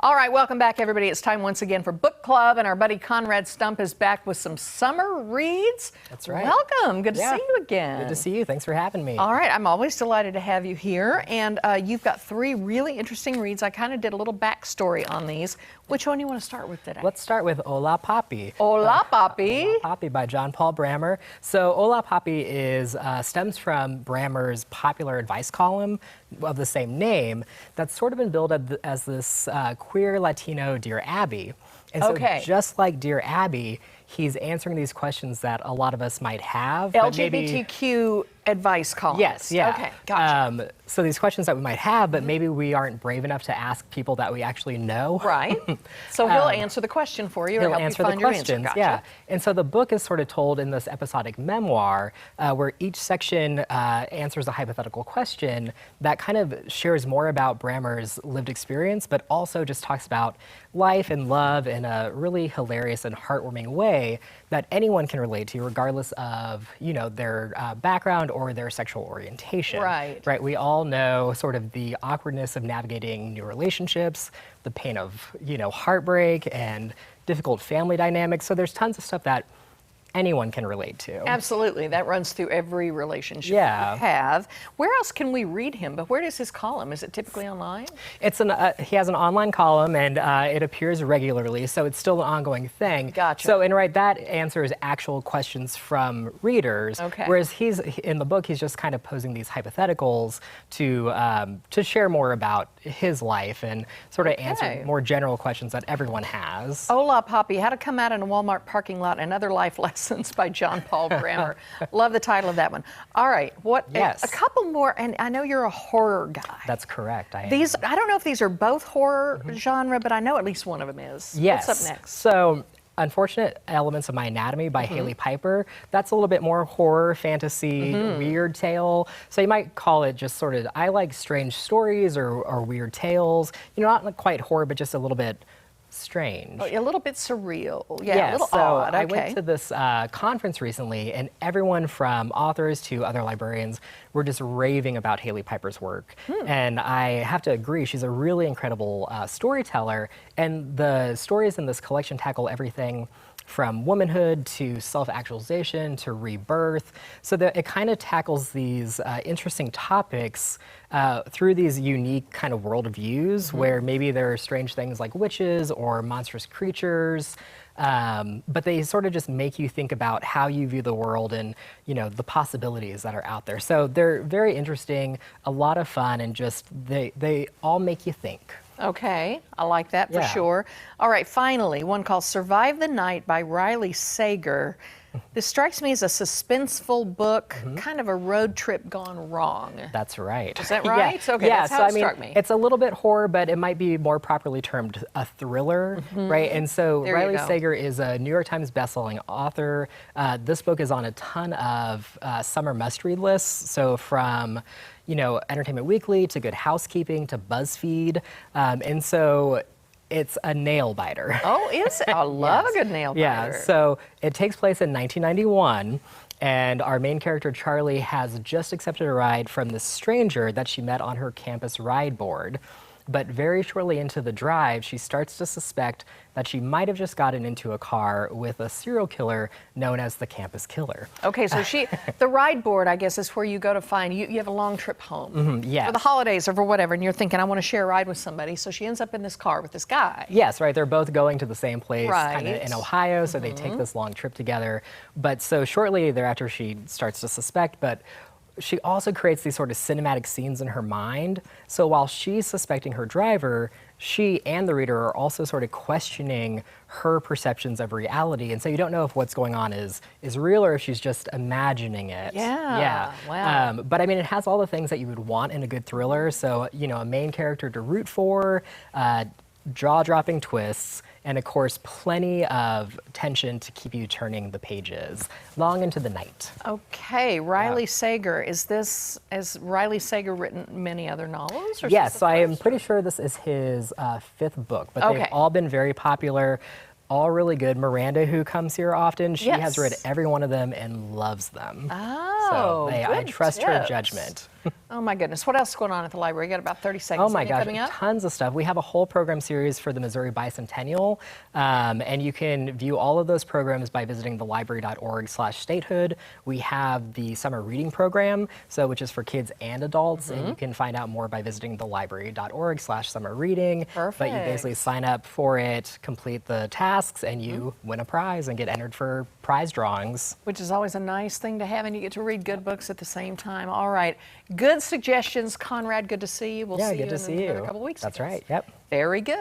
All right, welcome back, everybody. It's time once again for Book Club, and our buddy Conrad Stump is back with some summer reads. That's right. Welcome. Good to see you again. Good to see you. Thanks for having me. All right, I'm always delighted to have you here, and you've got three really interesting reads. I kind of did a little backstory on these. Which one do you want to start with today? Let's start with Hola Papi. Hola Papi. Hola Papi by John Paul Brammer. So Hola Papi stems from Brammer's popular advice column of the same name that's sort of been billed as this queer Latino Dear Abby. And so just like Dear Abby, he's answering these questions that a lot of us might have. LGBTQ advice columns. Yes, yeah. Okay, gotcha. So these questions that we might have, but maybe we aren't brave enough to ask people that we actually know. Right. So he'll answer the question for you. He'll answer the questions, gotcha. yeah. And so the book is sort of told in this episodic memoir where each section answers a hypothetical question that kind of shares more about Brammer's lived experience, but also just talks about life and love in a really hilarious and heartwarming way that anyone can relate to, regardless of, you know, their background or their sexual orientation. Right. Right. We all know sort of the awkwardness of navigating new relationships, the pain of, you know, heartbreak and difficult family dynamics. So there's tons of stuff that anyone can relate to. Absolutely. That runs through every relationship you have. Where else can we read him? But where does his column? Is it typically online? It's he has an online column, and it appears regularly, so it's still an ongoing thing. Gotcha. So, and that answers actual questions from readers. Okay. Whereas in the book, he's just kind of posing these hypotheticals to share more about his life and sort of answer more general questions that everyone has. Hola Papi, How to Come Out in a Walmart Parking Lot and Other Life Lessons by John Paul Brammer. Love the title of that one. All right, a couple more, and I know you're a horror guy. That's correct. I don't know if these are both horror genre, but I know at least one of them is. Yes. What's up next? So, Unfortunate Elements of My Anatomy by Haley Piper. That's a little bit more horror, fantasy, weird tale. So you might call it just sort of, I like strange stories or weird tales. You know, not quite horror, but just a little bit strange. A little bit surreal. Yeah, a little so odd. I went to this conference recently, and everyone from authors to other librarians were just raving about Haley Piper's work. And I have to agree, she's a really incredible storyteller, and the stories in this collection tackle everything from womanhood to self-actualization to rebirth, so that it kind of tackles these interesting topics through these unique kind of worldviews where maybe there are strange things like witches or monstrous creatures, but they sort of just make you think about how you view the world and, you know, the possibilities that are out there. So they're very interesting, a lot of fun, and just they all make you think. Okay, I like that for sure. All right, finally, one called Survive the Night by Riley Sager. This strikes me as a suspenseful book, kind of a road trip gone wrong. That's right. Is that right? Yeah. Okay, that's how it struck me. It's a little bit horror, but it might be more properly termed a thriller, right? And so Riley Sager is a New York Times bestselling author. This book is on a ton of summer must-read lists. So from, you know, Entertainment Weekly to Good Housekeeping to BuzzFeed. And so it's a nail biter. Oh, is it? I love a good nail biter. Yeah, so it takes place in 1991, and our main character, Charlie, has just accepted a ride from this stranger that she met on her campus ride board. But very shortly into the drive, she starts to suspect that she might have just gotten into a car with a serial killer known as the Campus Killer. Okay, so the ride board, I guess, is where you go to find, you have a long trip home. Yes. For the holidays or for whatever, and you're thinking, I want to share a ride with somebody. So she ends up in this car with this guy. Yes, right. They're both going to the same place kind of in Ohio, so they take this long trip together. But so shortly thereafter, she starts to suspect, but she also creates these sort of cinematic scenes in her mind. So while she's suspecting her driver, she and the reader are also sort of questioning her perceptions of reality. And so you don't know if what's going on is real or if she's just imagining it. Yeah. Wow. But I mean, it has all the things that you would want in a good thriller. So, you know, a main character to root for, jaw-dropping twists, and of course, plenty of tension to keep you turning the pages long into the night. Okay, Riley Sager. Has Riley Sager written many other novels? Or yes, so I am pretty sure this is his fifth book, but they've all been very popular. All really good. Miranda, who comes here often, she has read every one of them and loves them. Oh, so I trust her judgment. Oh my goodness. What else is going on at the library? You got about 30 seconds. Oh my Anything gosh, coming up? tons of stuff. We have a whole program series for the Missouri Bicentennial, and you can view all of those programs by visiting thelibrary.org/statehood. We have the summer reading program, which is for kids and adults, and you can find out more by visiting thelibrary.org/summer-reading. Perfect. But you basically sign up for it, complete the tasks, and you win a prize and get entered for prize drawings. Which is always a nice thing to have, and you get to read good books at the same time. All right. Good suggestions, Conrad. Good to see you. We'll see you good to see in you. another couple of weeks. That's right. Yep. Very good.